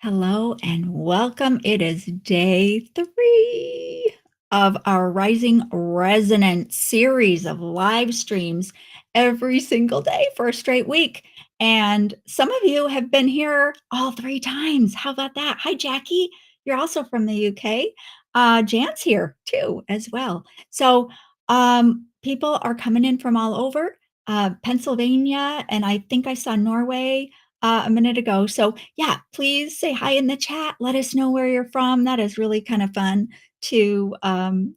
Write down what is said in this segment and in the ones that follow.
Hello and welcome. It is day 3 of our Rising Resonance series of live streams every single day for a straight week. And some of you have been here all 3 times. How about that? Hi, Jackie. You're also from the UK. Jan's here too, as well. So people are coming in from all over Pennsylvania, and I think I saw Norway a minute ago. So, yeah, please say hi in the chat. Let us know where you're from. That is really kind of fun to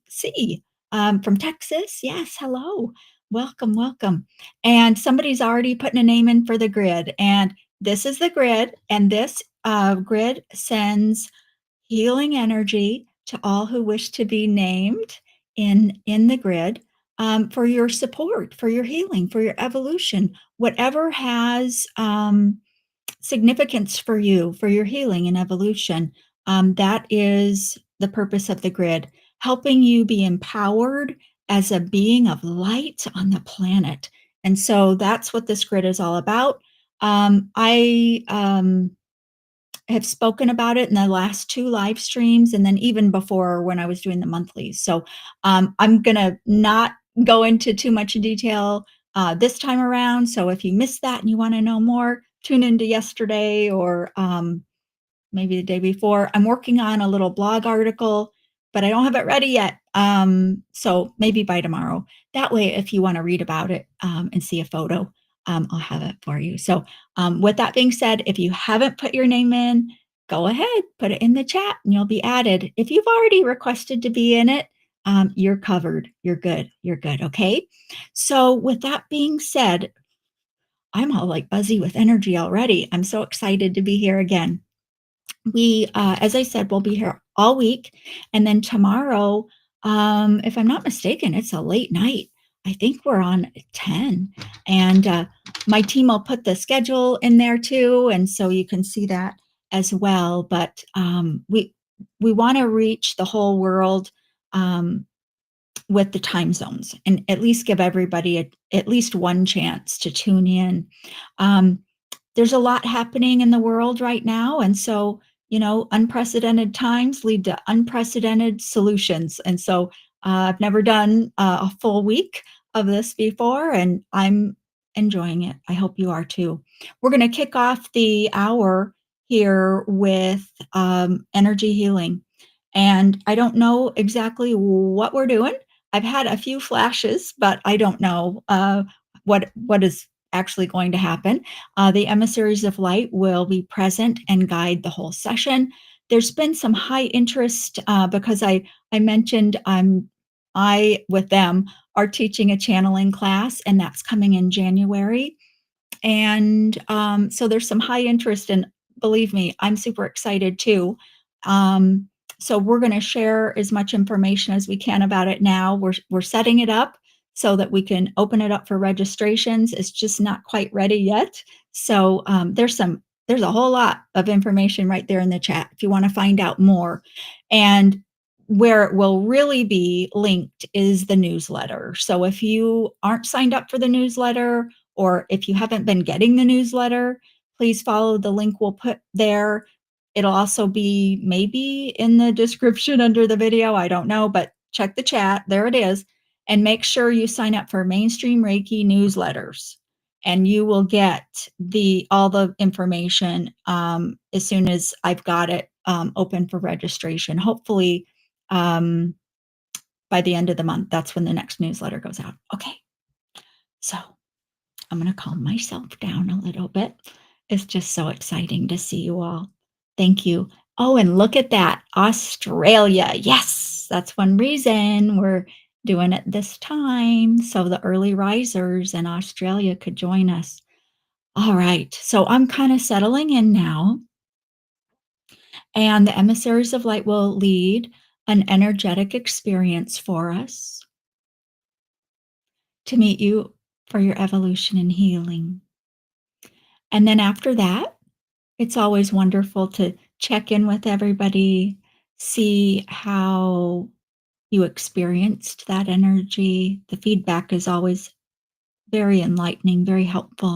see. From Texas, yes, hello. Welcome, welcome. And somebody's already putting a name in for the grid. And this is the grid. And this grid sends healing energy to all who wish to be named in the grid for your support, for your healing, for your evolution, whatever has significance for you, for your healing and evolution. That is the purpose of the grid, helping you be empowered as a being of light on the planet. And so that's what this grid is all about. I have spoken about it in the last 2 live streams, and then even before when I was doing the monthlies. So I'm going to not go into too much detail this time around. So if you missed that and you want to know more, tune into yesterday or maybe the day before. I'm working on a little blog article, but I don't have it ready yet. So maybe by tomorrow. That way, if you want to read about it and see a photo, I'll have it for you. So with that being said, if you haven't put your name in, go ahead, put it in the chat and you'll be added. If you've already requested to be in it, you're covered. You're good. You're good. Okay. So with that being said, I'm all like buzzy with energy already. I'm so excited to be here again. We, as I said, we'll be here all week. And then tomorrow, if I'm not mistaken, it's a late night. I think we're on 10. And my team will put the schedule in there too. And so you can see that as well. But we want to reach the whole world with the time zones and at least give everybody at least one chance to tune in. There's a lot happening in the world right now. And so, unprecedented times lead to unprecedented solutions. And so I've never done a full week of this before, and I'm enjoying it. I hope you are too. We're going to kick off the hour here with energy healing. And I don't know exactly what we're doing. I've had a few flashes, but I don't know what is actually going to happen. The Emissaries of Light will be present and guide the whole session. There's been some high interest because I mentioned I with them are teaching a channeling class, and that's coming in January. And so there's some high interest, and believe me, I'm super excited too. So we're going to share as much information as we can about it now. We're setting it up so that we can open it up for registrations. It's just not quite ready yet. So there's a whole lot of information right there in the chat if you want to find out more. And where it will really be linked is the newsletter. So if you aren't signed up for the newsletter, or if you haven't been getting the newsletter, please follow the link we'll put there. It'll also be maybe in the description under the video. I don't know, but check the chat. There it is. And make sure you sign up for Mainstream Reiki newsletters. And you will get all the information as soon as I've got it open for registration. Hopefully by the end of the month. That's when the next newsletter goes out. Okay. So I'm going to calm myself down a little bit. It's just so exciting to see you all. Thank you. Oh, and look at that. Australia. Yes, that's one reason we're doing it this time. So the early risers in Australia could join us. All right. So I'm kind of settling in now. And the Emissaries of Light will lead an energetic experience for us to meet you for your evolution and healing. And then after that, it's always wonderful to check in with everybody, see how you experienced that energy. The feedback is always very enlightening, very helpful.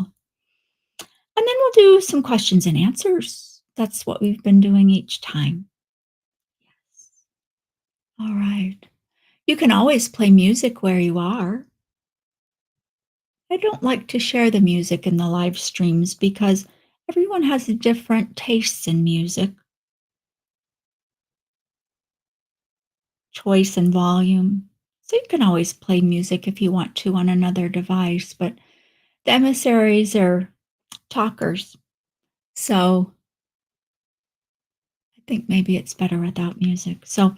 And then we'll do some questions and answers. That's what we've been doing each time. All right. You can always play music where you are. I don't like to share the music in the live streams because everyone has different tastes in music, choice, and volume. So you can always play music if you want to on another device, but the emissaries are talkers. So I think maybe it's better without music. So,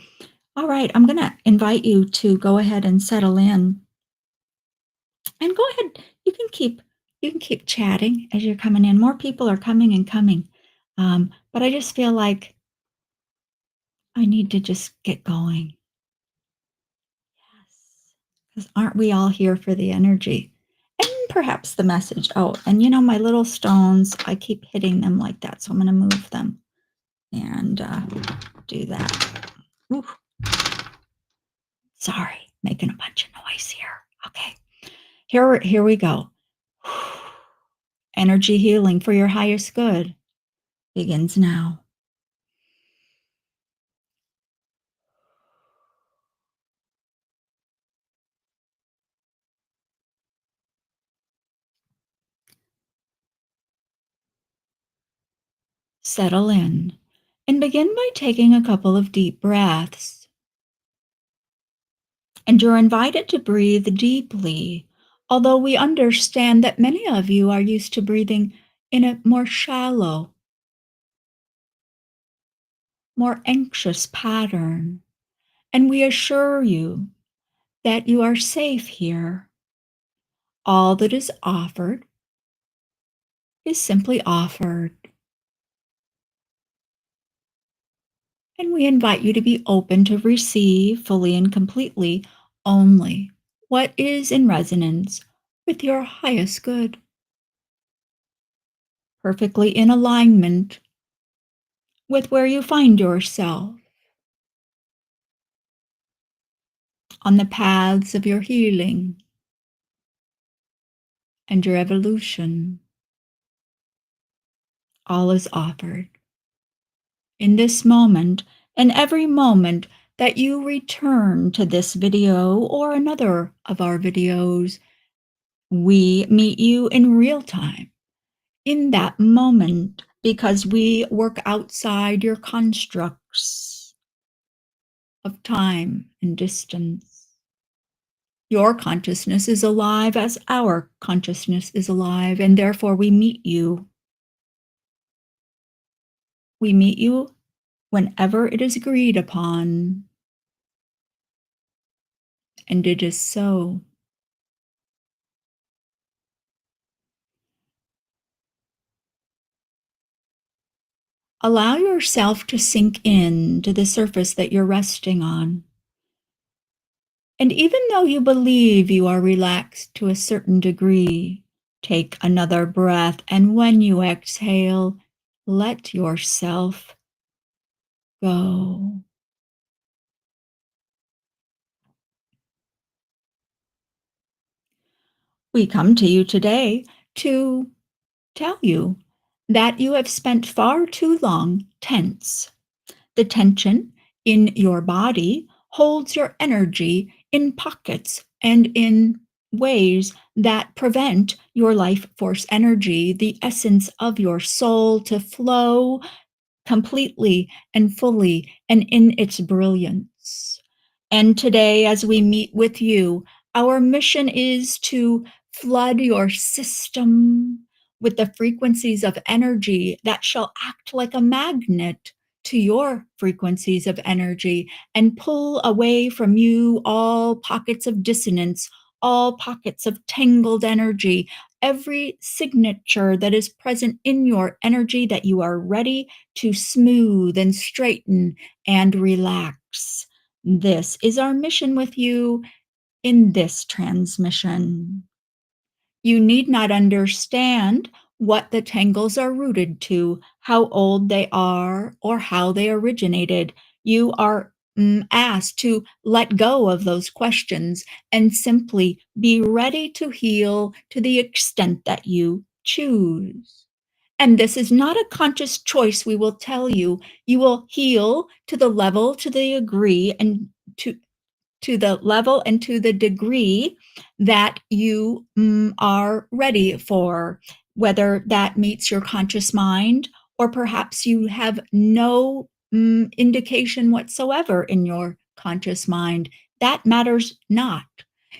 all right, I'm going to invite you to go ahead and settle in and go ahead. You can keep chatting as you're coming in. More people are coming and coming. But I just feel like I need to just get going. Yes. Because aren't we all here for the energy? And perhaps the message. Oh, and my little stones, I keep hitting them like that. So I'm going to move them and do that. Ooh, sorry, making a bunch of noise here. Okay, here we go. Energy healing for your highest good begins now. Settle in and begin by taking a couple of deep breaths. And you're invited to breathe deeply, although we understand that many of you are used to breathing in a more shallow, more anxious pattern. And we assure you that you are safe here. All that is offered is simply offered. And we invite you to be open to receive fully and completely only what is in resonance with your highest good, perfectly in alignment with where you find yourself on the paths of your healing and your evolution. All is offered. In this moment, and every moment that you return to this video or another of our videos, we meet you in real time, in that moment, because we work outside your constructs of time and distance. Your consciousness is alive as our consciousness is alive, and therefore we meet you. We meet you whenever it is agreed upon, and it is so. Allow yourself to sink in to the surface that you're resting on. And even though you believe you are relaxed to a certain degree, take another breath, and when you exhale, let yourself go. We come to you today to tell you that you have spent far too long tense. The tension in your body holds your energy in pockets and in ways that prevent your life force energy, the essence of your soul, to flow completely and fully and in its brilliance. And today, as we meet with you, our mission is to flood your system with the frequencies of energy that shall act like a magnet to your frequencies of energy and pull away from you all pockets of dissonance, all pockets of tangled energy, every signature that is present in your energy that you are ready to smooth and straighten and relax. This is our mission with you in this transmission. You need not understand what the tangles are rooted to, how old they are, or how they originated. You are asked to let go of those questions and simply be ready to heal to the extent that you choose. And this is not a conscious choice, we will tell you. You will heal to the level, to the degree, and to the level and to the degree that you are ready for, whether that meets your conscious mind or perhaps you have no indication whatsoever in your conscious mind. That matters not.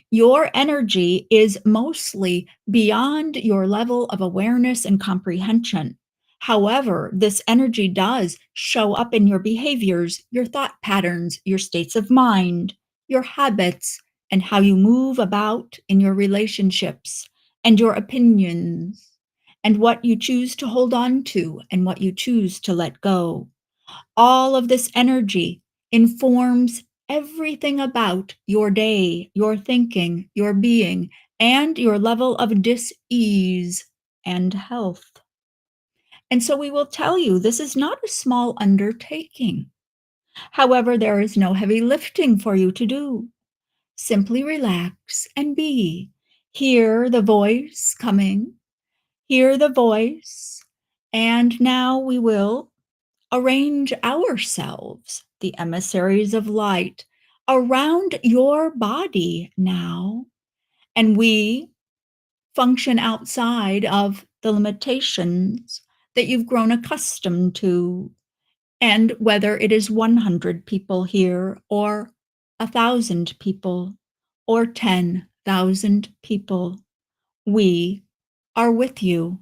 Your energy is mostly beyond your level of awareness and comprehension. However, this energy does show up in your behaviors, your thought patterns, your states of mind, your habits, and how you move about in your relationships, and your opinions, and what you choose to hold on to and what you choose to let go. All of this energy informs everything about your day, your thinking, your being, and your level of dis-ease and health. And so we will tell you this is not a small undertaking. However, there is no heavy lifting for you to do. Simply relax and be. Hear the voice coming, hear the voice, and now we will arrange ourselves, the emissaries of light, around your body now, and we function outside of the limitations that you've grown accustomed to. And whether it is 100 people here, or 1,000 people, or 10,000 people, we are with you.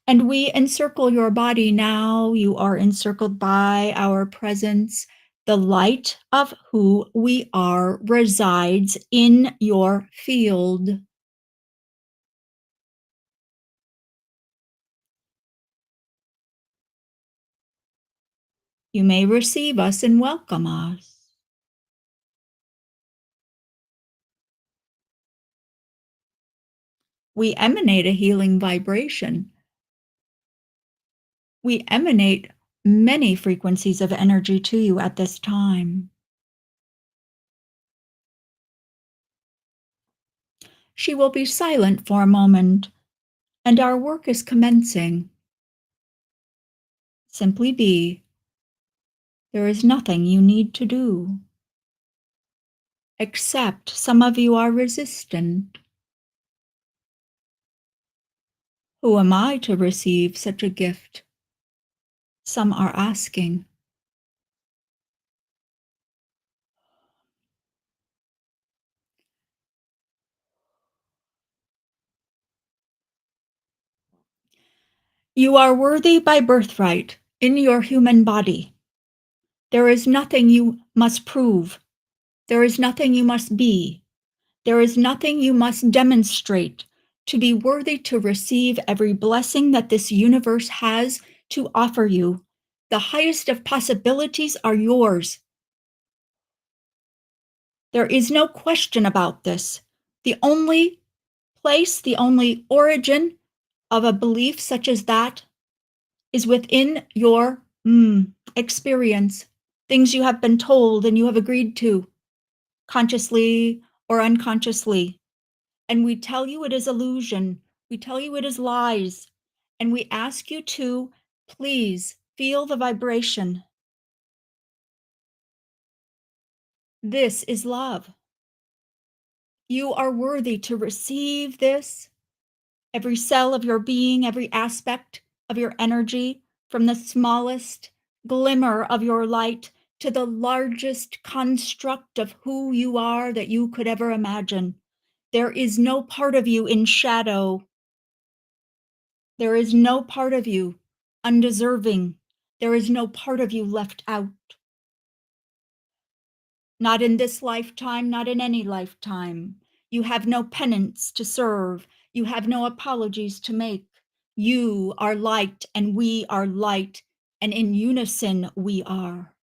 And we encircle your body now. You are encircled by our presence. The light of who we are resides in your field. You may receive us and welcome us. We emanate a healing vibration. We emanate many frequencies of energy to you at this time. She will be silent for a moment, and our work is commencing. Simply be. There is nothing you need to do. Except some of you are resistant. Who am I to receive such a gift? Some are asking. You are worthy by birthright in your human body. There is nothing you must prove. There is nothing you must be. There is nothing you must demonstrate to be worthy to receive every blessing that this universe has to offer you. The highest of possibilities are yours. There is no question about this. The only place, the only origin of a belief such as that is within your experience, things you have been told and you have agreed to, consciously or unconsciously. And we tell you it is illusion. We tell you it is lies. And we ask you to please feel the vibration. This is love. You are worthy to receive this. Every cell of your being, every aspect of your energy, from the smallest glimmer of your light to the largest construct of who you are that you could ever imagine. There is no part of you in shadow. There is no part of you undeserving. There is no part of you left out. Not in this lifetime, not in any lifetime. You have no penance to serve. You have no apologies to make. You are light and we are light, and in unison we are.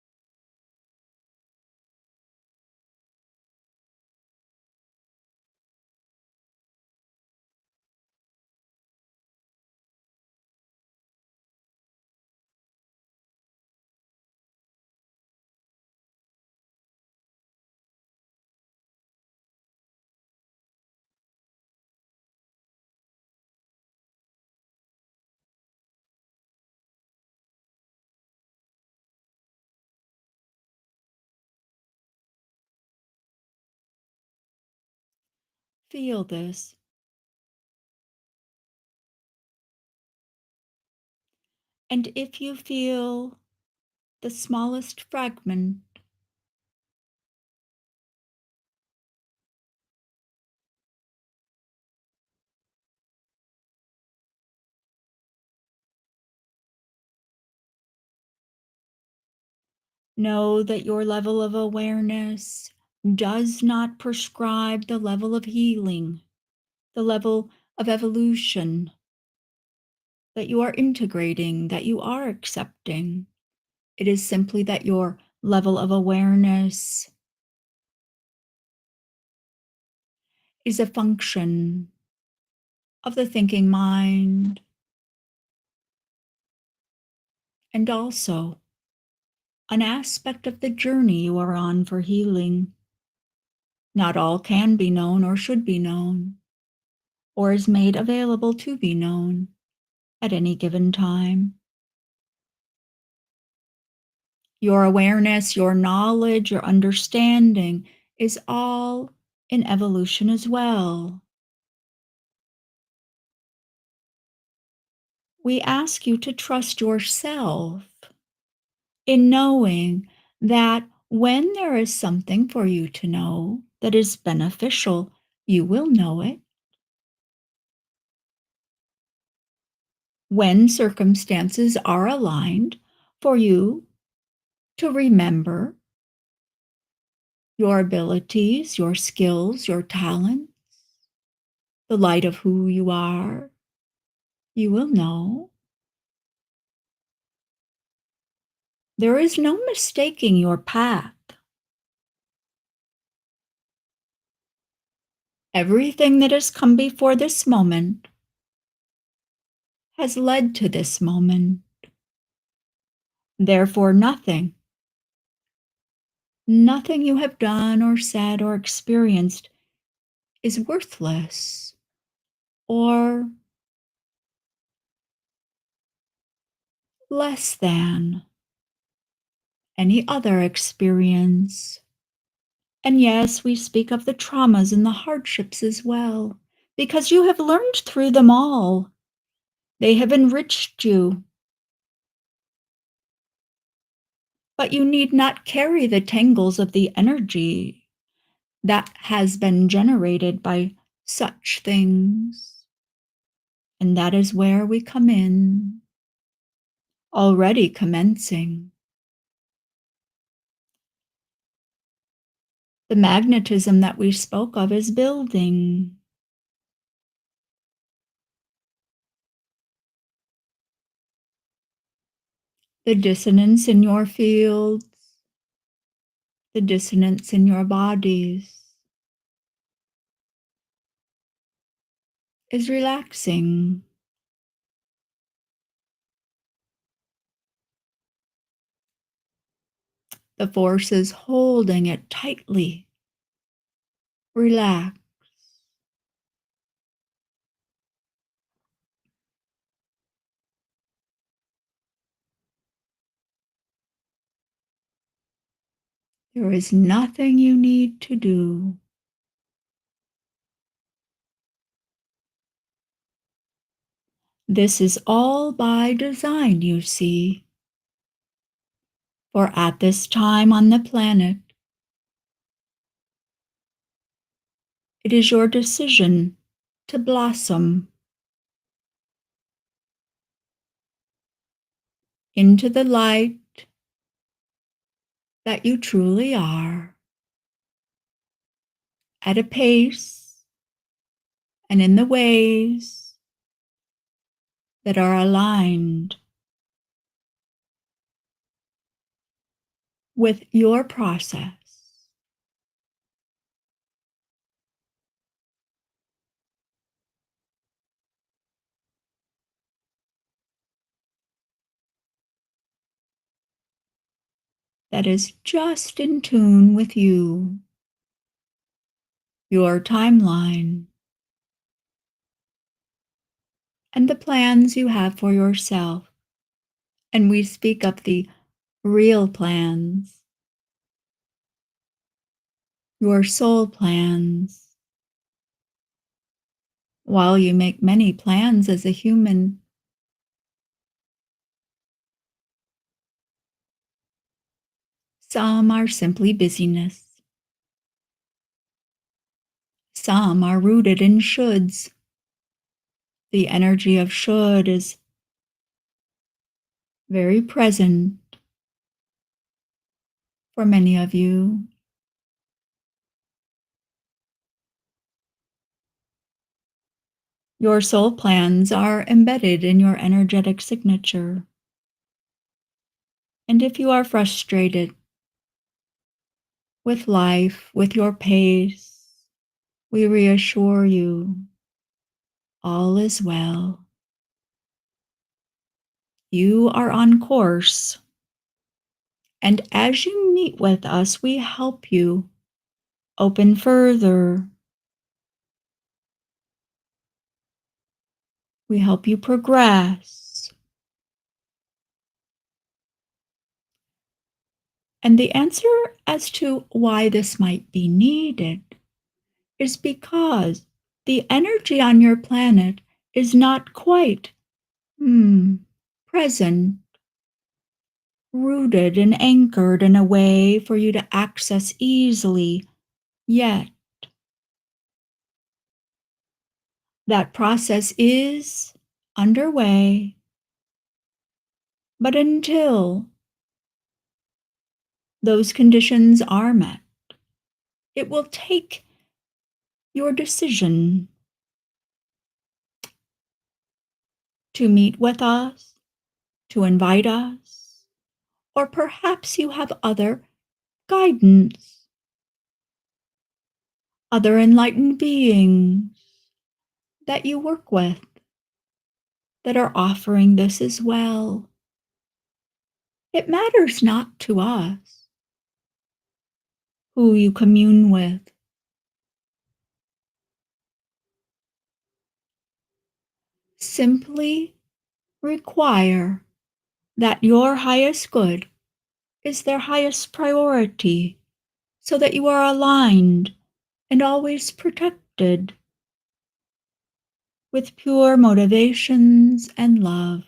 Feel this. And if you feel the smallest fragment, know that your level of awareness does not prescribe the level of healing, the level of evolution that you are integrating, that you are accepting. It is simply that your level of awareness is a function of the thinking mind and also an aspect of the journey you are on for healing. Not all can be known or should be known, or is made available to be known at any given time. Your awareness, your knowledge, your understanding is all in evolution as well. We ask you to trust yourself in knowing that when there is something for you to know that is beneficial, you will know it. When circumstances are aligned for you to remember your abilities, your skills, your talents, the light of who you are, you will know. There is no mistaking your path. Everything that has come before this moment has led to this moment. Therefore, nothing you have done or said or experienced is worthless or less than any other experience. And yes, we speak of the traumas and the hardships as well, because you have learned through them all. They have enriched you. But you need not carry the tangles of the energy that has been generated by such things. And that is where we come in, already commencing. The magnetism that we spoke of is building. The dissonance in your fields, the dissonance in your bodies is relaxing. The force is holding it tightly. Relax. There is nothing you need to do. This is all by design, you see. For at this time on the planet, it is your decision to blossom into the light that you truly are, at a pace and in the ways that are aligned with your process. That is just in tune with you, your timeline, and the plans you have for yourself. And we speak of the real plans, your soul plans, While you make many plans as a human, some are simply busyness. Some are rooted in shoulds. The energy of should is very present for many of you. Your soul plans are embedded in your energetic signature. And if you are frustrated with life, with your pace, we reassure you all is well. You are on course. And as you meet with us, we help you open further. We help you progress. And the answer as to why this might be needed is because the energy on your planet is not quite present, rooted and anchored in a way for you to access easily yet. That process is underway, but until those conditions are met, it will take your decision to meet with us, to invite us, or perhaps you have other guidance, other enlightened beings that you work with that are offering this as well. It matters not to us who you commune with. Simply require that your highest good is their highest priority so that you are aligned and always protected with pure motivations and love.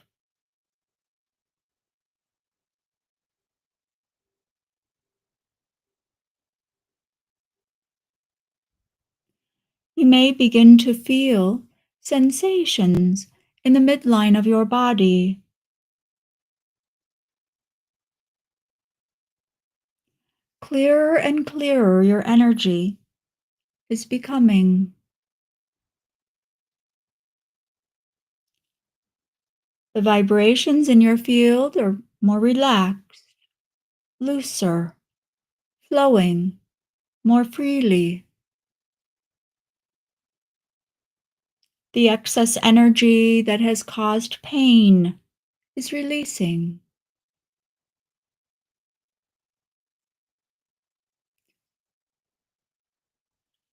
You may begin to feel sensations in the midline of your body. Clearer and clearer your energy is becoming. The vibrations in your field are more relaxed, looser, flowing more freely. The excess energy that has caused pain is releasing.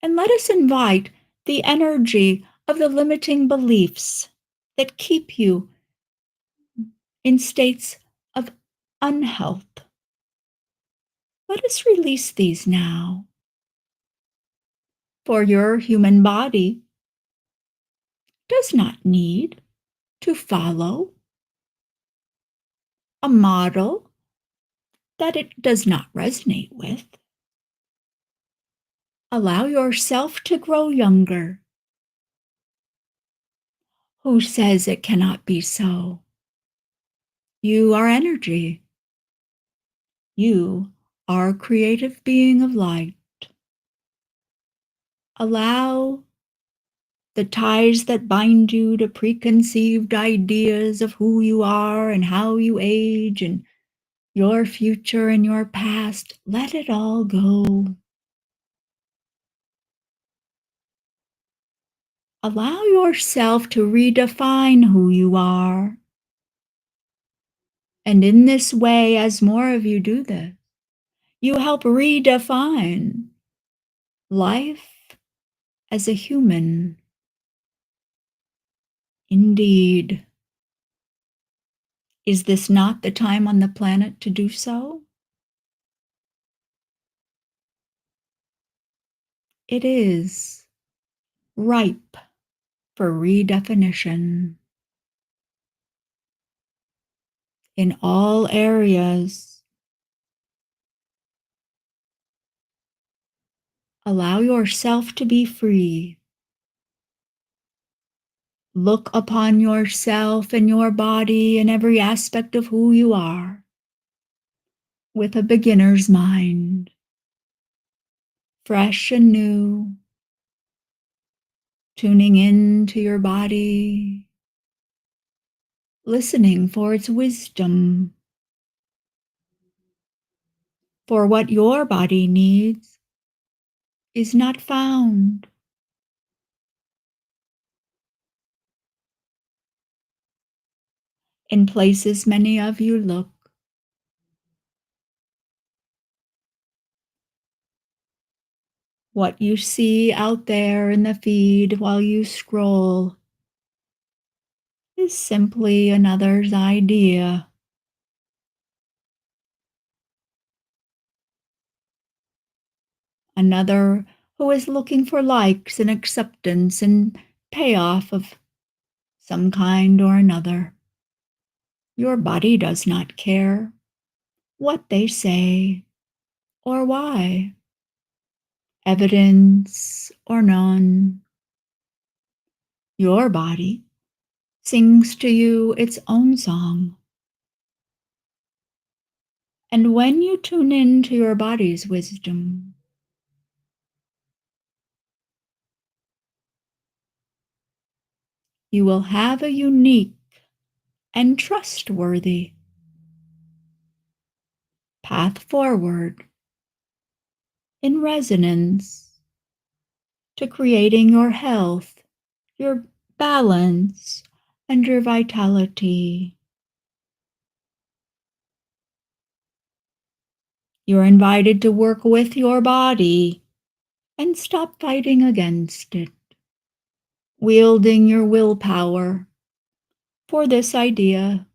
And let us invite the energy of the limiting beliefs that keep you in states of unhealth. Let us release these now. For your human body does not need to follow a model that it does not resonate with. Allow yourself to grow younger. Who says it cannot be so? You are energy. You are a creative being of light. Allow the ties that bind you to preconceived ideas of who you are and how you age and your future and your past, let it all go. Allow yourself to redefine who you are. And in this way, as more of you do this, you help redefine life as a human. Indeed. Is this not the time on the planet to do so? It is ripe for redefinition in all areas. Allow yourself to be free. Look upon yourself and your body and every aspect of who you are with a beginner's mind, fresh and new, tuning into your body, listening for its wisdom, for what your body needs is not found in places many of you look. What you see out there in the feed while you scroll is simply another's idea, another who is looking for likes and acceptance and payoff of some kind or another. Your body does not care what they say or why, evidence or none. Your body sings to you its own song. And when you tune in to your body's wisdom, you will have a unique and trustworthy path forward in resonance to creating your health, your balance, and your vitality. You're invited to work with your body and stop fighting against it, wielding your willpower for this idea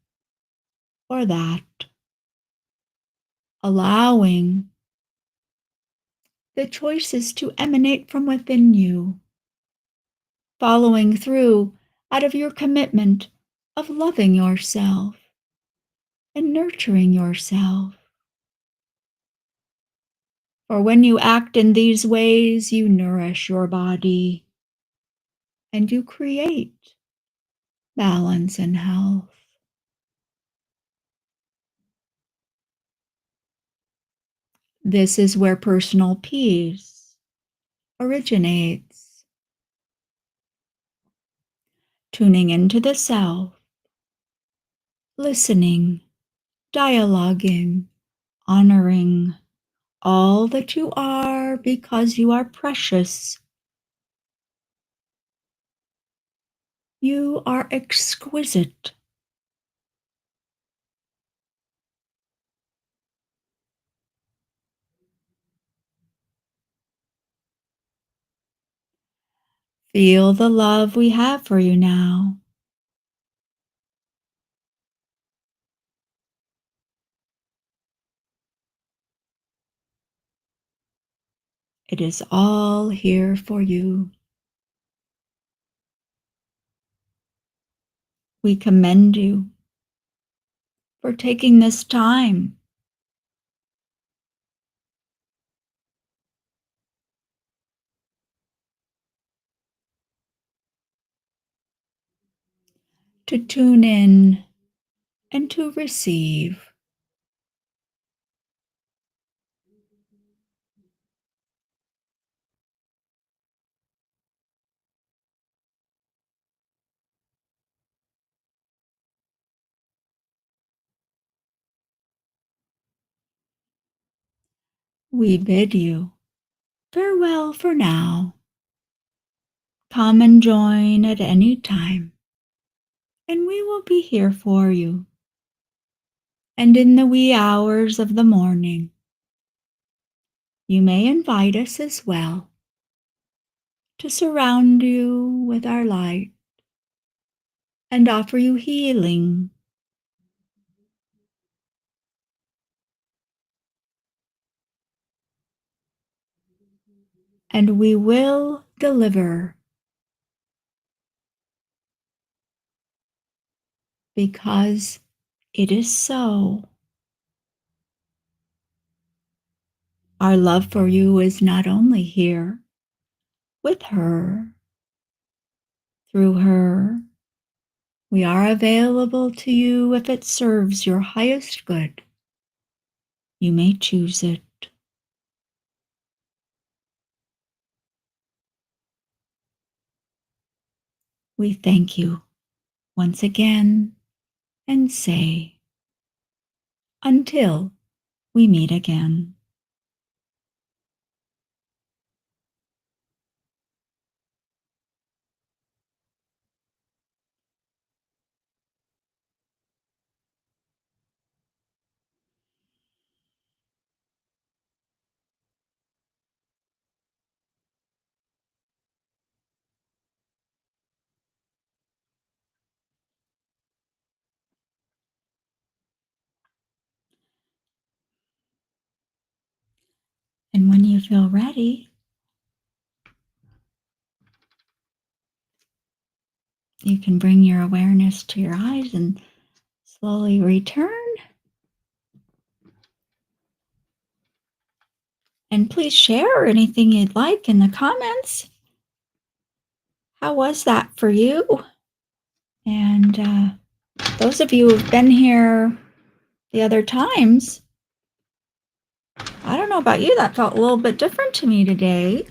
or that, allowing the choices to emanate from within you, following through out of your commitment of loving yourself and nurturing yourself. For when you act in these ways, you nourish your body and you create balance and health. This is where personal peace originates, tuning into the self, listening, dialoguing, honoring all that you are because you are precious. You are exquisite. Feel the love we have for you now. It is all here for you. We commend you for taking this time to tune in and to receive. We bid you farewell for now. Come and join at any time, and we will be here for you. And in the wee hours of the morning, you may invite us as well to surround you with our light and offer you healing. And we will deliver because it is so. Our love for you is not only here with her, through her. We are available to you if it serves your highest good. You may choose it. We thank you once again and say, until we meet again. And when you feel ready, you can bring your awareness to your eyes and slowly return. And please share anything you'd like in the comments. How was that for you? And those of you who've been here the other times, I don't know about you, that felt a little bit different to me today.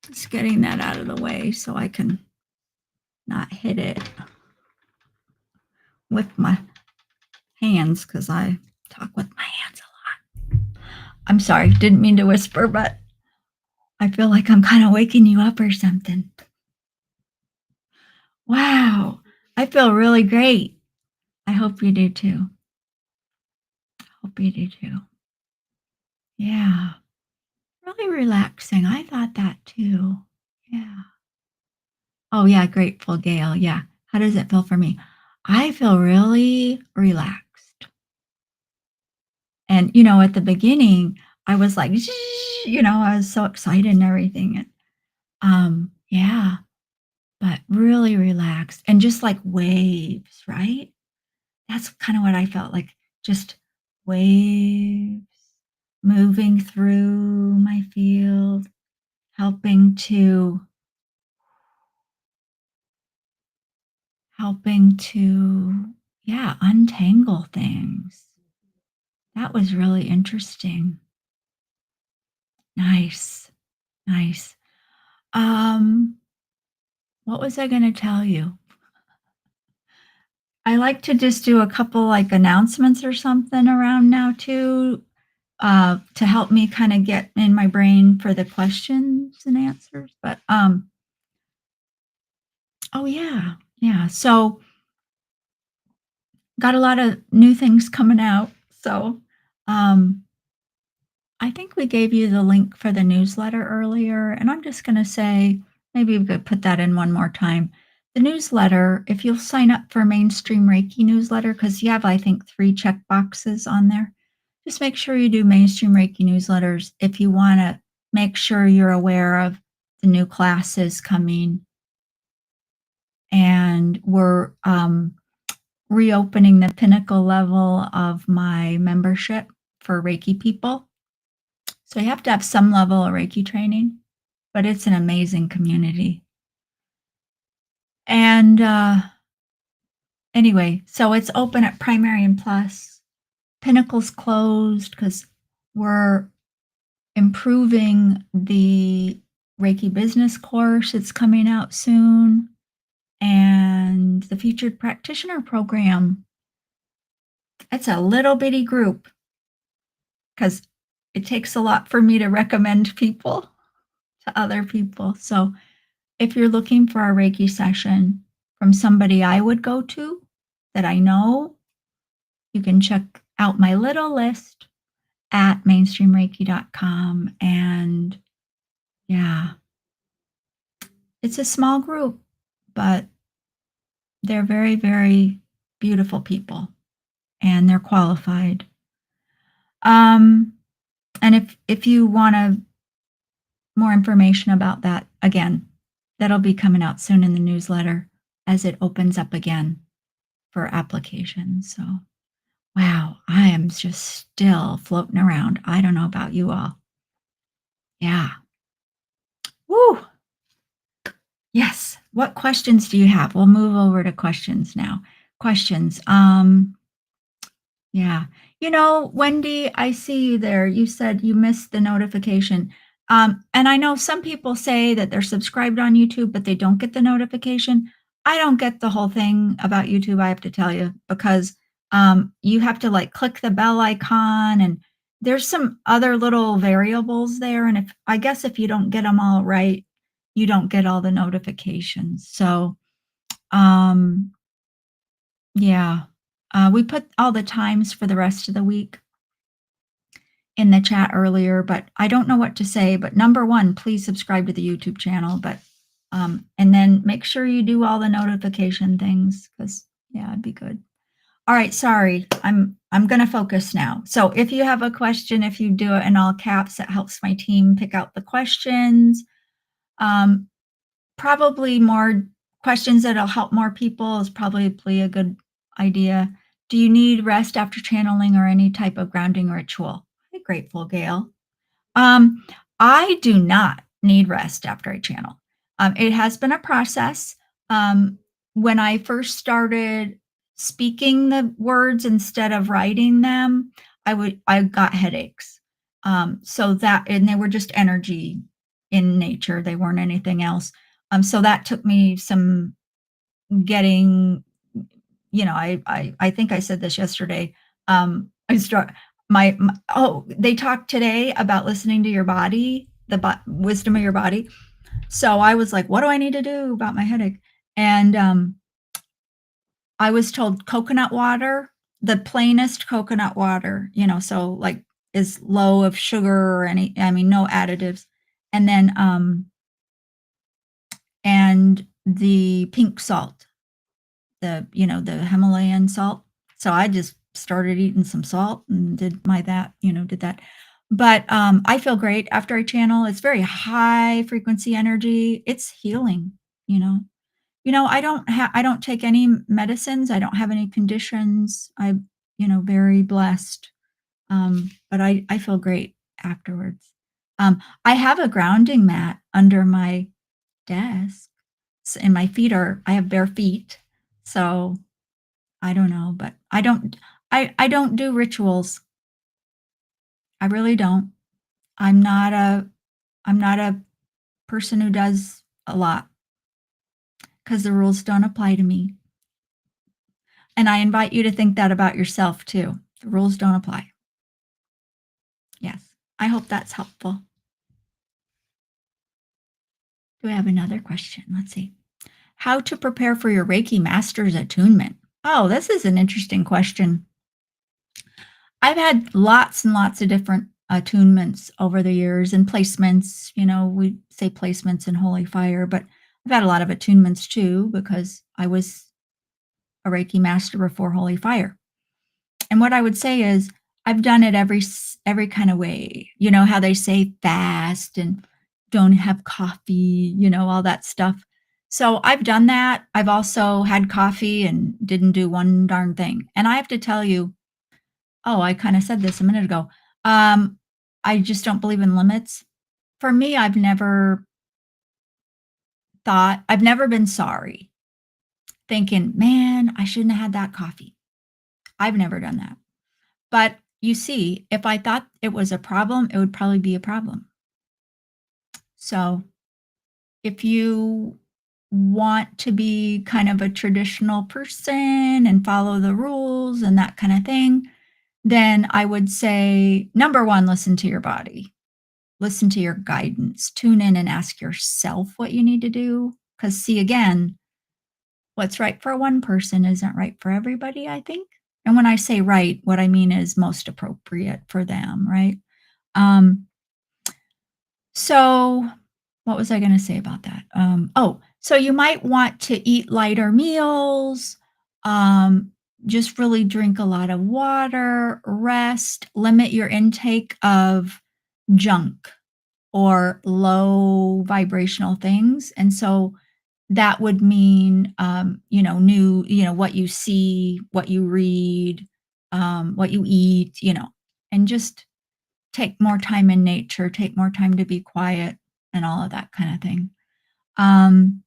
Just getting that out of the way so I can not hit it with my hands, because I talk with my hands a lot. I'm sorry, didn't mean to whisper, but I feel like I'm kind of waking you up or something. Wow, I feel really great. I hope you do too. Hope you do too. Yeah, really relaxing. I thought that too. Yeah. Oh, yeah, grateful Gale. Yeah. How does it feel for me? I feel really relaxed. And, at the beginning, I was like, I was so excited and everything. And yeah, but really relaxed and just like waves, right? That's kind of what I felt like, just waves moving through my field, helping to yeah, untangle things. That was really interesting. Nice. Nice. Um, what was I gonna tell you? I like to just do a couple, like, announcements or something around now too, to help me kinda get in my brain for the questions and answers, but, oh, yeah, yeah, so, got a lot of new things coming out, so, um I think we gave you the link for the newsletter earlier, and I'm just going to say maybe we could put that in one more time. The newsletter, if you'll sign up for Mainstream Reiki newsletter, because you have, I think, 3 check boxes on there, just make sure you do Mainstream Reiki newsletters if you want to make sure you're aware of the new classes coming. And we're reopening the pinnacle level of my membership for Reiki people. So you have to have some level of Reiki training, but it's an amazing community. And anyway, so it's open at Primary and Plus. Pinnacle's closed because we're improving the Reiki business course. It's coming out soon. And the featured practitioner program. It's a little bitty group because it takes a lot for me to recommend people to other people. So if you're looking for a Reiki session from somebody I would go to that I know, you can check out my little list at mainstreamreiki.com. And yeah, it's a small group, but they're very, very beautiful people and they're qualified. Um, and if you want more information about that, again, that'll be coming out soon in the newsletter. as it opens up again for application. So, wow, I am just still floating around. I don't know about you all. Yeah. Woo. Yes. What questions do you have? We'll move over to questions now. Questions. Yeah. Wendy, I see you there. You said you missed the notification. And I know some people say that they're subscribed on YouTube, but they don't get the notification. I don't get the whole thing about YouTube, I have to tell you, because you have to like click the bell icon and there's some other little variables there. And I guess if you don't get them all right, you don't get all the notifications. So, um, yeah. We put all the times for the rest of the week in the chat earlier, but I don't know what to say. But number one, please subscribe to the YouTube channel. But and then make sure you do all the notification things because yeah, it'd be good. All right, sorry, I'm gonna focus now. So if you have a question, if you do it in all caps, that helps my team pick out the questions. Um, Probably more questions that'll help more people is probably a good idea. Do you need rest after channeling or any type of grounding ritual? Hey, grateful, Gail. Um, I do not need rest after I channel. It has been a process. Um, when I first started speaking the words instead of writing them, I got headaches. So that and they were just energy in nature. They weren't anything else. So that took me some getting I think I said this yesterday. I start they talked today about listening to your body, the wisdom of your body. So I was like, what do I need to do about my headache? And I was told coconut water, the plainest coconut water, so like is low of sugar or no additives. And then and the pink salt, the Himalayan salt. So I just started eating some salt and did that. But I feel great after I channel. It's very high frequency energy. It's healing, you know. I don't take any medicines. I don't have any conditions. Very blessed. But I feel great afterwards. I have a grounding mat under my desk, and I have bare feet. So I don't know, but I don't do rituals. I really don't. I'm not a I'm not a person who does a lot because the rules don't apply to me. And I invite you to think that about yourself too. The rules don't apply. Yes. I hope that's helpful. Do we have another question? Let's see. How to prepare for your Reiki master's attunement? Oh, this is an interesting question. I've had lots and lots of different attunements over the years and placements. We say placements in Holy Fire, but I've had a lot of attunements too because I was a Reiki master before Holy Fire. And what I would say is I've done it every kind of way. You know how they say fast and don't have coffee, all that stuff. So I've done that. I've also had coffee and didn't do one darn thing. And I have to tell you, oh, I kind of said this a minute ago. Um, I just don't believe in limits. For me, I've never been sorry, thinking, man, I shouldn't have had that coffee. I've never done that. But you see, if I thought it was a problem, it would probably be a problem. So if you want to be kind of a traditional person and follow the rules and that kind of thing, then I would say number one, listen to your body. Listen to your guidance. Tune in and ask yourself what you need to do. Because, see, again, what's right for one person isn't right for everybody, I think. And when I say right, what I mean is most appropriate for them, right? Um, so, what was I going to say about that? So you might want to eat lighter meals, um, just really drink a lot of water, rest, limit your intake of junk or low vibrational things. And so that would mean, new, what you see, what you read, what you eat, and just take more time in nature, take more time to be quiet and all of that kind of thing. Um,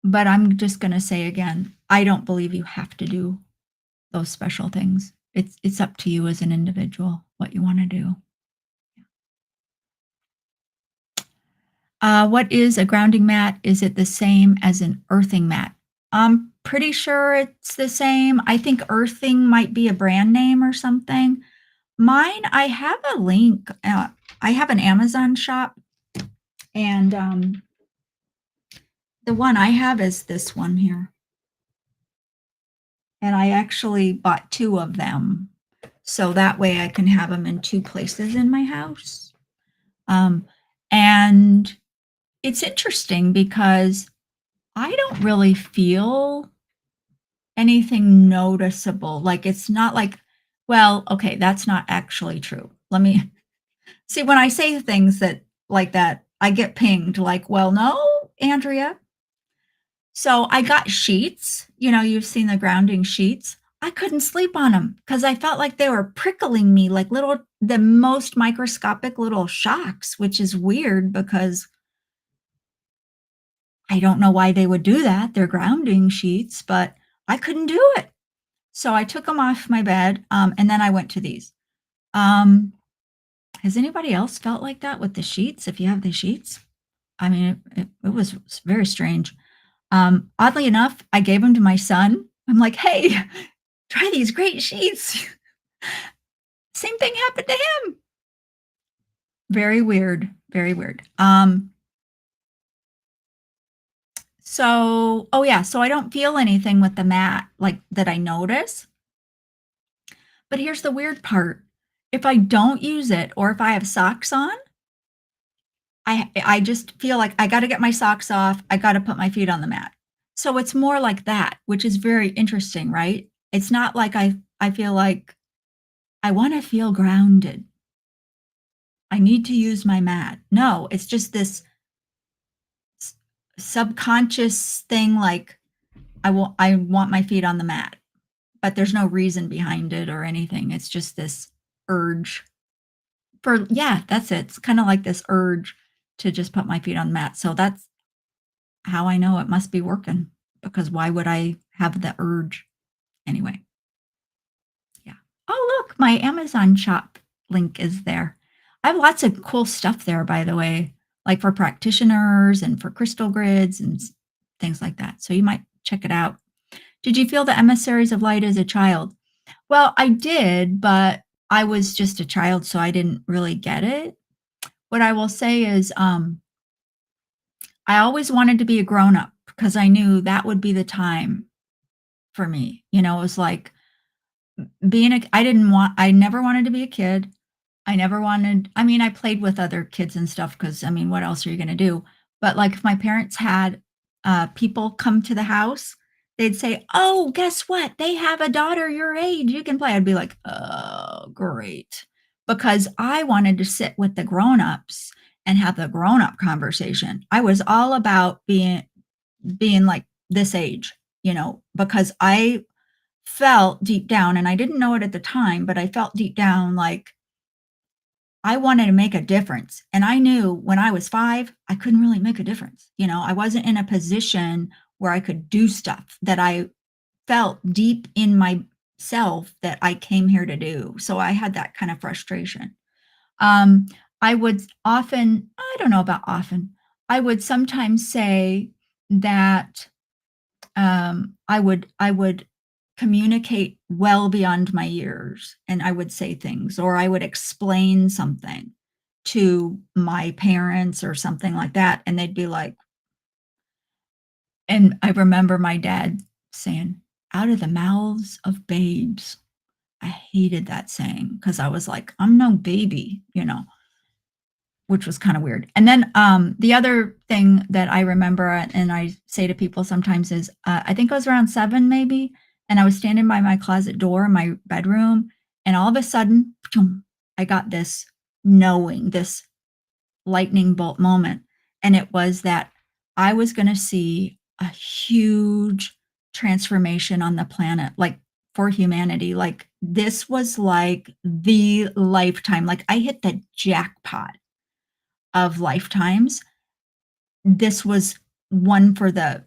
but I'm just going to say again, I don't believe you have to do those special things. It's up to you as an individual what you want to do. What is a grounding mat? Is it the same as an earthing mat? I'm pretty sure it's the same. I think earthing might be a brand name or something. Mine, I have a link. I have an Amazon shop, and the one I have is this one here. And I actually bought two of them. So that way I can have them in two places in my house. And it's interesting because I don't really feel anything noticeable. Like it's not like, well, okay, that's not actually true. Let me see when I say things that like that, I get pinged like, well, no, Andrea. So I got sheets, you've seen the grounding sheets. I couldn't sleep on them because I felt like they were prickling me like the most microscopic little shocks, which is weird because I don't know why they would do that. They're grounding sheets, but I couldn't do it. So I took them off my bed, and then I went to these. Um, has anybody else felt like that with the sheets? If you have the sheets, I mean, it was very strange. Oddly enough, I gave them to my son. I'm like, hey, try these great sheets. Same thing happened to him. Very weird. Very weird. Oh yeah, so I don't feel anything with the mat like that I notice. But here's the weird part. If I don't use it or if I have socks on, I just feel like I got to get my socks off. I got to put my feet on the mat. So it's more like that, which is very interesting, right? It's not like I feel like I want to feel grounded. I need to use my mat. No, it's just this subconscious thing like I want my feet on the mat, but there's no reason behind it or anything. It's just this urge yeah, that's it. It's kind of like this urge to just put my feet on the mat. So that's how I know it must be working because why would I have the urge anyway? Yeah. Oh, look, my Amazon shop link is there. I have lots of cool stuff there, by the way, like for practitioners and for crystal grids and things like that. So you might check it out. Did you feel the emissaries of light as a child? Well, I did, but I was just a child, so I didn't really get it. What I will say is, I always wanted to be a grown up because I knew that would be the time for me. It was like I never wanted to be a kid. I mean, I played with other kids and stuff because, I mean, what else are you going to do? But like if my parents had people come to the house, they'd say, oh, guess what? They have a daughter your age. You can play. I'd be like, oh, great. Because I wanted to sit with the grown-ups and have the grown-up conversation. I was all about being like this age, because I felt deep down, and I didn't know it at the time, but I felt deep down like I wanted to make a difference. And I knew when I was 5, I couldn't really make a difference. I wasn't in a position where I could do stuff that I felt deep in myself that I came here to do. So I had that kind of frustration. Um, I would often, I don't know about often, I would sometimes say that I would communicate well beyond my years, and I would say things, or I would explain something to my parents or something like that, and they'd be like, and I remember my dad saying, "Out of the mouths of babes." I hated that saying because I was like, "I'm no baby," which was kind of weird. And then the other thing that I remember and I say to people sometimes is I think I was around 7 maybe, and I was standing by my closet door in my bedroom, and all of a sudden, I got this knowing, this lightning bolt moment. And it was that I was gonna see a huge transformation on the planet, like, for humanity, like, this was, like, the lifetime, like, I hit the jackpot of lifetimes. This was one for the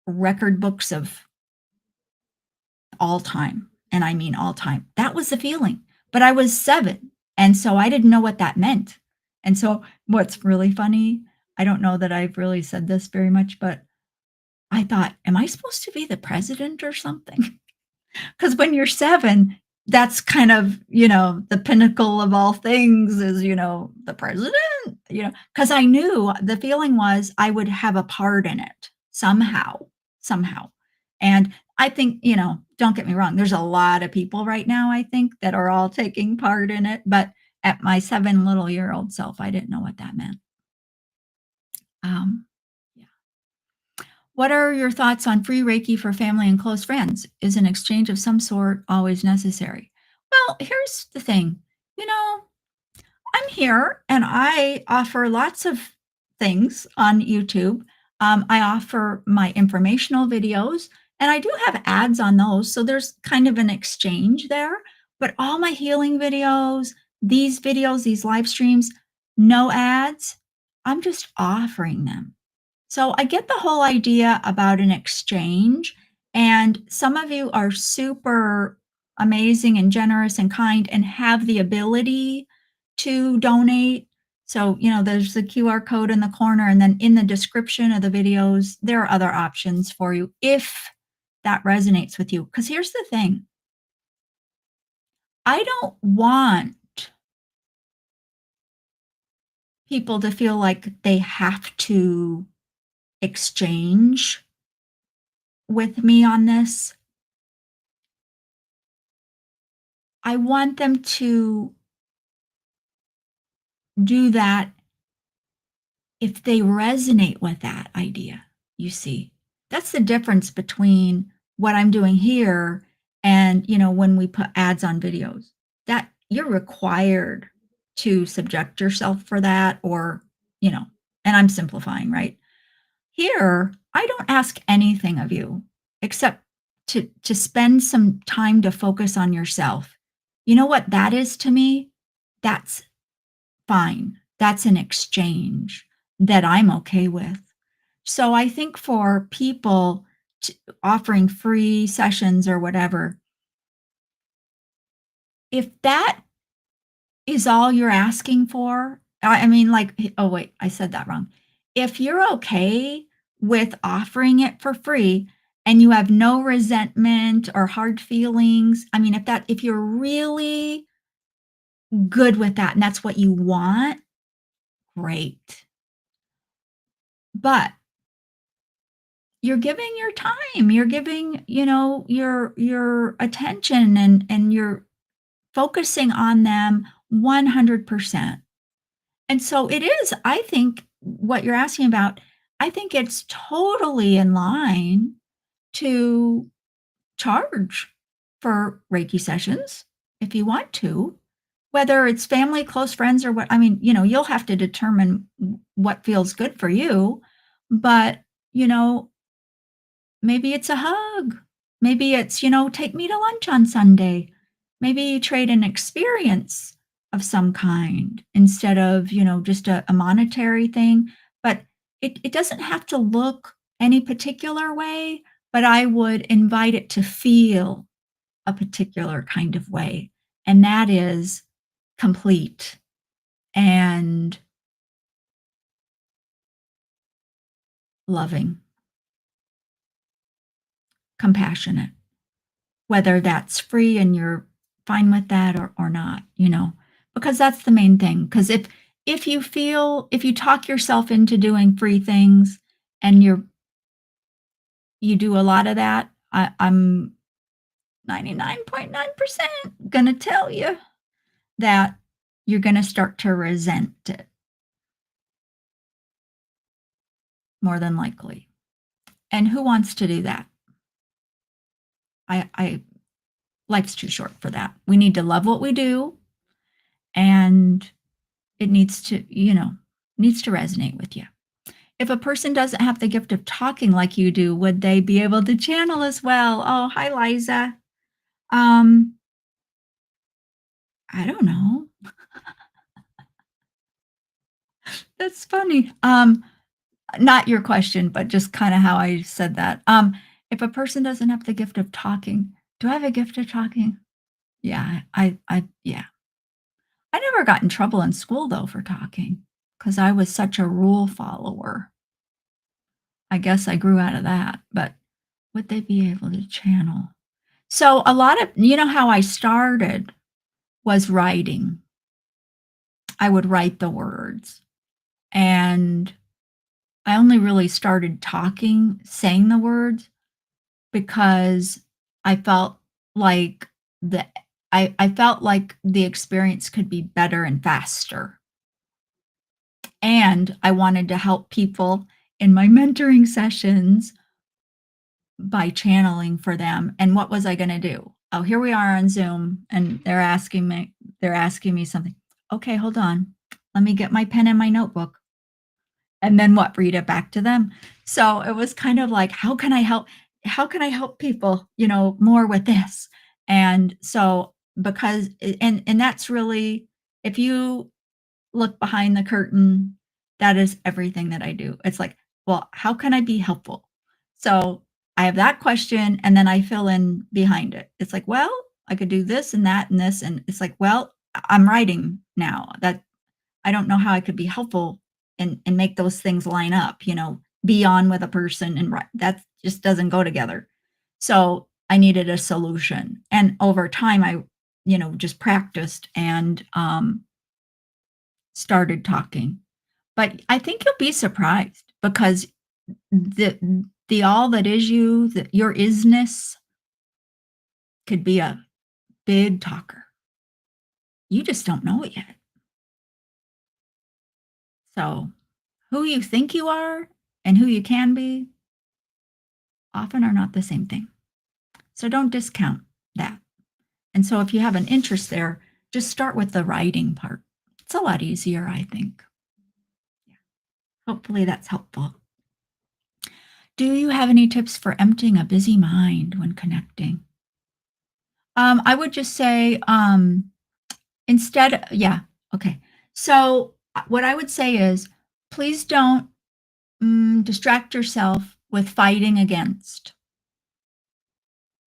record books of all time, and I mean all time. That was the feeling, but I was 7, and so I didn't know what that meant, and so what's really funny, I don't know that I've really said this very much, but I thought, "Am I supposed to be the president or something?" Because when you're 7, that's kind of, the pinnacle of all things is, the president, because I knew the feeling was I would have a part in it somehow. And I think, don't get me wrong, there's a lot of people right now, I think, that are all taking part in it, but at my 7 little year old self, I didn't know what that meant. Um, yeah. What are your thoughts on free Reiki for family and close friends? Is an exchange of some sort always necessary? Well, here's the thing. You know, I'm here and I offer lots of things on YouTube. I offer my informational videos and I do have ads on those. So there's kind of an exchange there. But all my healing videos, these live streams, no ads. I'm just offering them. So I get the whole idea about an exchange, and some of you are super amazing and generous and kind and have the ability to donate. So, there's the QR code in the corner, and then in the description of the videos, there are other options for you if that resonates with you. Because here's the thing, I don't want people to feel like they have to exchange with me on this. I want them to do that if they resonate with that idea, you see. That's the difference between what I'm doing here and, when we put ads on videos. That you're required to subject yourself for that or, you know, and I'm simplifying, right? Here, I don't ask anything of you except to spend some time to focus on yourself. You know what that is to me? That's fine. That's an exchange that I'm okay with. So I think for people offering free sessions or whatever, if that is all you're asking for, I mean, like, oh, wait, I said that wrong. If you're okay with offering it for free and you have no resentment or hard feelings, I mean, if you're really good with that and that's what you want, great. But you're giving your time, you're giving, your attention and you're focusing on them 100%. And so it is, I think what you're asking about, I think it's totally in line to charge for Reiki sessions if you want to, whether it's family, close friends, or what. I mean, you'll have to determine what feels good for you. But, you know, maybe it's a hug. Maybe it's, take me to lunch on Sunday. Maybe you trade an experience of some kind instead of, just a monetary thing. But it doesn't have to look any particular way, but I would invite it to feel a particular kind of way. And that is complete and loving, compassionate. Whether that's free and you're fine with that or not, because that's the main thing. Because if you talk yourself into doing free things and you do a lot of that, I'm 99.9% gonna tell you that you're gonna start to resent it more than likely. And who wants to do that? I life's too short for that. We need to love what we do and it needs to resonate with you. If a person doesn't have the gift of talking like you do, would they be able to channel as well? Oh, hi, Liza. Um, I don't know. That's funny. Not your question, but just kind of how I said that. If a person doesn't have the gift of talking, do I have a gift of talking? Yeah, yeah. I never got in trouble in school though for talking because I was such a rule follower. I guess I grew out of that, but would they be able to channel? So a lot of, how I started was writing. I would write the words, and I only really started talking, saying the words because I felt like the I felt like the experience could be better and faster. And I wanted to help people in my mentoring sessions by channeling for them. And what was I going to do? Oh, here we are on Zoom and they're asking me something. Okay, hold on. Let me get my pen and my notebook. And then what? Read it back to them. So it was kind of like, how can I help people, more with this? And so because and that's really, if you look behind the curtain, that is everything that I do. It's like, well, how can I be helpful? So I have that question and then I fill in behind it. It's like, well, I could do this and that and this. And it's like, well, I'm writing now. That I don't know how I could be helpful and make those things line up, be on with a person and that just doesn't go together. So I needed a solution. And over time I, just practiced and started talking. But I think you'll be surprised because the all that is you, your isness could be a big talker. You just don't know it yet. So who you think you are and who you can be often are not the same thing. So don't discount that. And so if you have an interest there, just start with the writing part. It's a lot easier, I think. Yeah. Hopefully that's helpful. Do you have any tips for emptying a busy mind when connecting? I would just say, yeah, okay. So what I would say is, please don't distract yourself with fighting against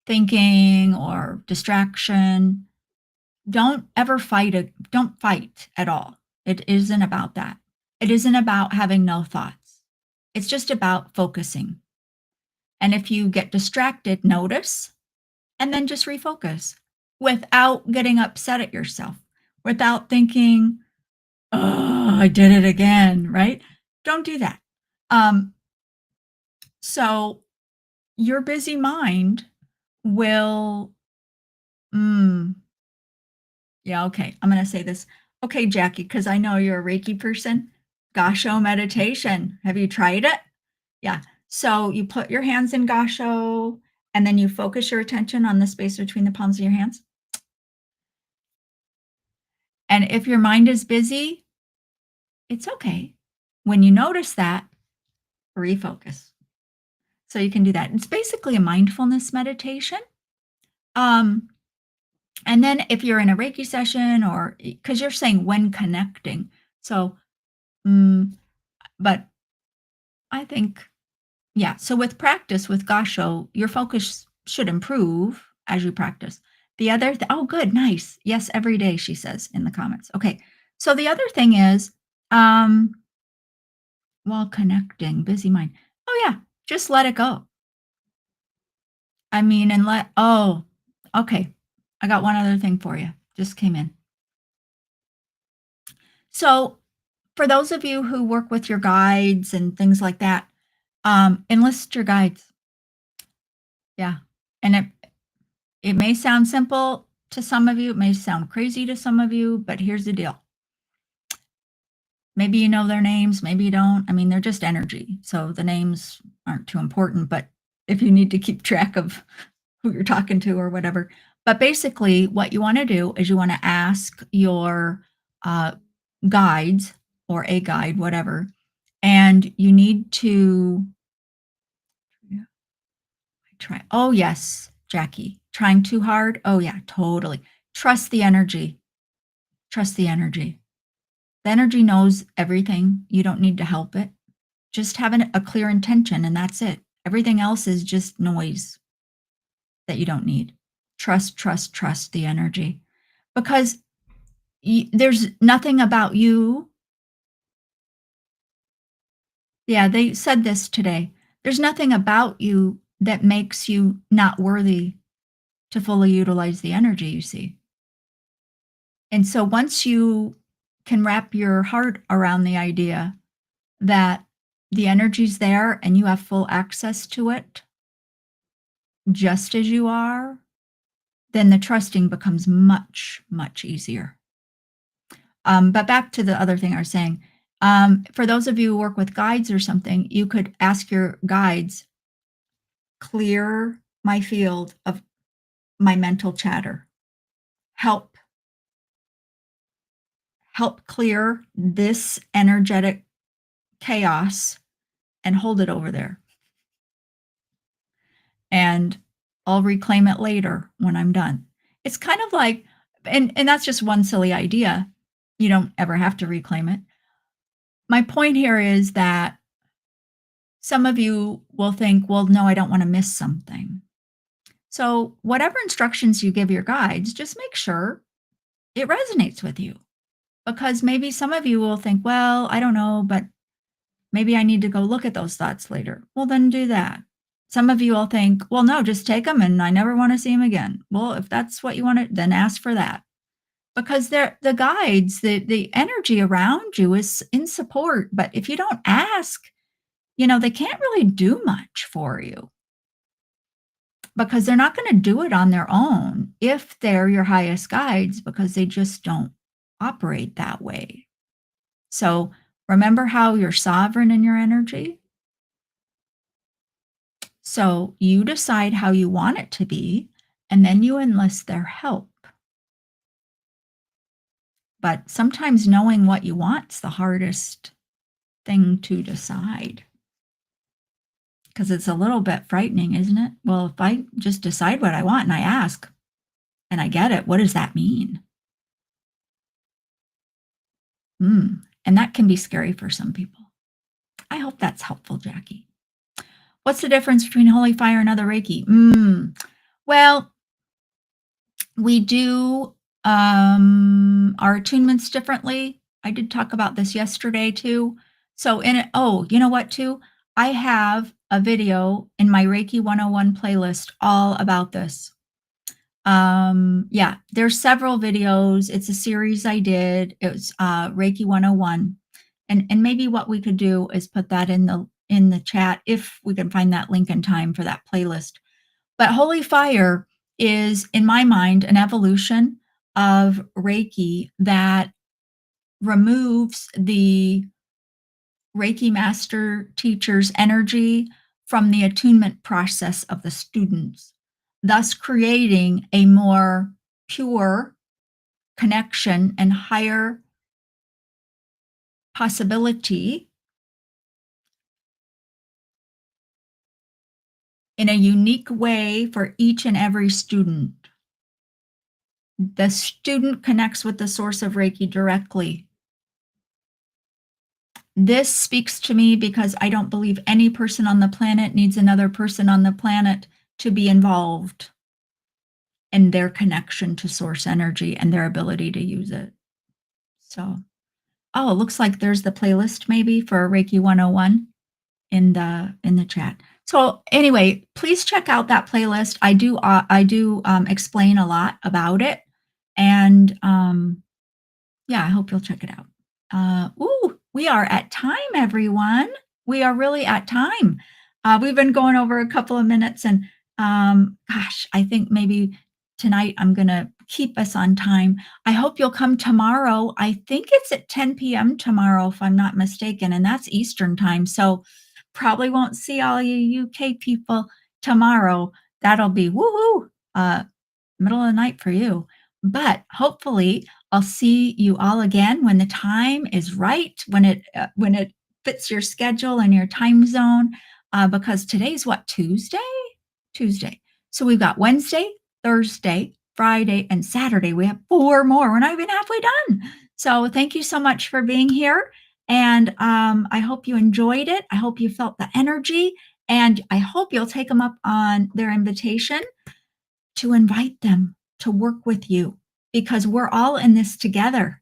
thinking or distraction. Don't fight at all. It isn't about that. It isn't about having no thoughts. It's just about focusing. And if you get distracted, notice and then just refocus without getting upset at yourself, without thinking, oh, I did it again, right? Don't do that. Um, so your busy mind will, mm, yeah, okay, I'm going to say this. Okay, Jackie, because I know you're a Reiki person. Gasho meditation. Have you tried it? Yeah. So you put your hands in Gasho and then you focus your attention on the space between the palms of your hands. And if your mind is busy, it's okay. When you notice that, refocus. So you can do that. It's basically a mindfulness meditation. Um, and then if you're in a Reiki session or because you're saying when connecting. So, but I think, yeah. So with practice with Gasho, your focus should improve as you practice. The other, oh, good, nice. Yes, every day, she says in the comments. Okay. So the other thing is, while connecting, busy mind. Oh, yeah, just let it go. I mean, oh, okay. I got one other thing for you. Just came in. So, for those of you who work with your guides and things like that, enlist your guides. Yeah. And it may sound simple to some of you, it may sound crazy to some of you, but here's the deal. Maybe you know their names, maybe you don't. I mean, they're just energy. So the names aren't too important, but if you need to keep track of who you're talking to or whatever. But basically, what you want to do is you want to ask your guides or a guide, whatever, And you need to yeah, try. Oh, yes, Jackie. Trying too hard? Oh, yeah, totally. Trust the energy. Trust the energy. The energy knows everything. You don't need to help it. Just have a clear intention, and that's it. Everything else is just noise that you don't need. Trust, trust, trust the energy because there's nothing about you. Yeah, they said this today. There's nothing about you that makes you not worthy to fully utilize the energy, you see. And so once you can wrap your heart around the idea that the energy's there and you have full access to it just as you are, then the trusting becomes much, much easier. But back to the other thing I was saying, for those of you who work with guides or something, you could ask your guides, clear my field of my mental chatter. Help, help clear this energetic chaos and hold it over there. And I'll reclaim it later when I'm done. It's kind of like, and that's just one silly idea. You don't ever have to reclaim it. My point here is that some of you will think, well, no, I don't want to miss something. So, whatever instructions you give your guides, just make sure it resonates with you. Because maybe some of you will think, well, I don't know, but maybe I need to go look at those thoughts later. Well, then do that. Some of you will think, well, no, just take them and I never want to see them again. Well, if that's what you want to, then ask for that. Because they're the guides, the energy around you is in support. But if you don't ask, they can't really do much for you because they're not going to do it on their own if they're your highest guides because they just don't operate that way. So remember how you're sovereign in your energy? So you decide how you want it to be, and then you enlist their help. But sometimes knowing what you want's the hardest thing to decide because it's a little bit frightening, isn't it? Well, if I just decide what I want and I ask and I get it, what does that mean? And that can be scary for some people. I hope that's helpful, Jackie. What's the difference between holy fire and other Reiki? Well, we do our attunements differently. I did talk about this yesterday too. So in it, oh, you know what too? I have a video in my Reiki 101 playlist all about this. Yeah, there's several videos. It's a series I did. It was Reiki 101. And maybe what we could do is put that in the chat if we can find that link in time for that playlist. But holy fire is, in my mind, an evolution of Reiki that removes the Reiki master teacher's energy from the attunement process of the students, thus creating a more pure connection and higher possibility in a unique way for each and every student. The student connects with the source of Reiki directly. This speaks to me because I don't believe any person on the planet needs another person on the planet to be involved in their connection to source energy and their ability to use it. So, oh, it looks like there's the playlist maybe for Reiki 101 in the chat. So anyway, please check out that playlist. I do explain a lot about it, and yeah, I hope you'll check it out. We are at time, everyone. We are really at time. We've been going over a couple of minutes, and gosh, I think maybe tonight I'm going to keep us on time. I hope you'll come tomorrow. I think it's at 10 p.m. tomorrow, if I'm not mistaken, and that's Eastern time. So probably won't see all you UK people tomorrow. That'll be woohoo, middle of the night for you. But hopefully I'll see you all again when the time is right, when it fits your schedule and your time zone. Because today's what, Tuesday? Tuesday. So we've got Wednesday, Thursday, Friday, and Saturday. We have 4 more. We're not even halfway done. So thank you so much for being here. And I hope you enjoyed it. I hope you felt the energy. And I hope you'll take them up on their invitation to invite them to work with you because we're all in this together.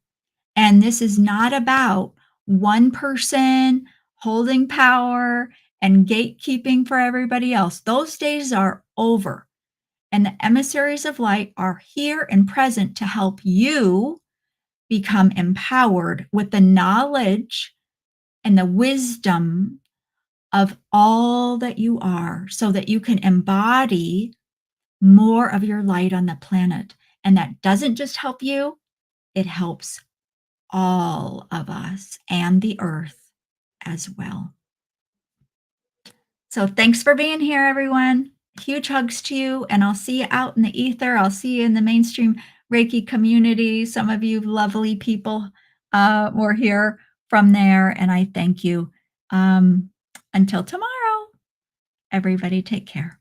And this is not about one person holding power and gatekeeping for everybody else. Those days are over. And the emissaries of light are here and present to help you become empowered with the knowledge and the wisdom of all that you are so that you can embody more of your light on the planet. And that doesn't just help you, it helps all of us and the earth as well. So thanks for being here, everyone. Huge hugs to you, and I'll see you out in the ether. I'll see you in the mainstream Reiki community. Some of you lovely people were here from there, and I thank you. Until tomorrow, everybody take care.